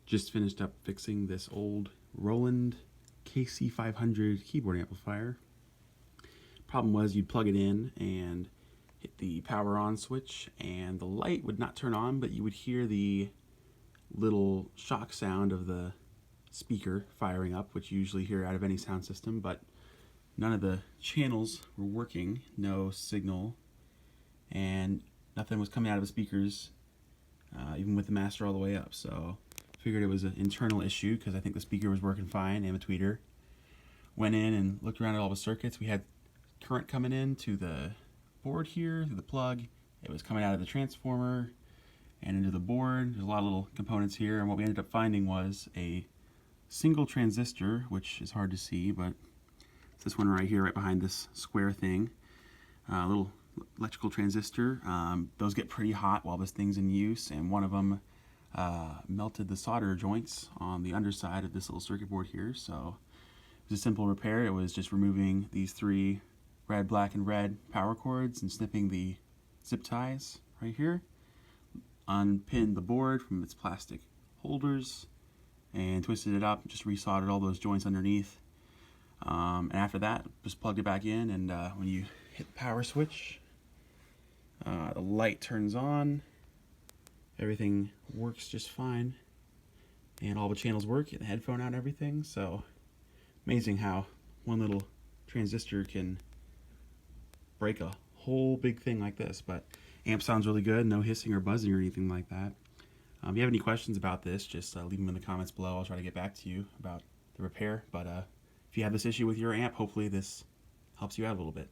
Just finished up fixing this old Roland KC-500 keyboard amplifier. Problem was you'd plug it in and hit the power on switch and the light would not turn on, but you would hear the little shock sound of the speaker firing up, which you usually hear out of any sound system, but none of the channels were working, no signal, and nothing was coming out of the speakers, even with the master all the way up. So figured it was an internal issue because I think the speaker was working fine and the tweeter. Went in and looked around at all the circuits. We had current coming in to the board here through the plug. It was coming out of the transformer and into the board. There's a lot of little components here, and what we ended up finding was a single transistor, which is hard to see, but it's this one right here, right behind this square thing. A little electrical transistor. Those get pretty hot while this thing's in use, and one of them melted the solder joints on the underside of this little circuit board here. So it was a simple repair. It was just removing these three red, black, and red power cords and snipping the zip ties right here. Unpinned the board from its plastic holders and twisted it up, just resoldered all those joints underneath. And after that, just plugged it back in, and when you hit the power switch, the light turns on, everything works just fine, and all the channels work, get the headphone out and everything. So amazing how one little transistor can break a whole big thing like this. But amp sounds really good, no hissing or buzzing or anything like that. If you have any questions about this, just leave them in the comments below. I'll try to get back to you about the repair. But if you have this issue with your amp, hopefully this helps you out a little bit.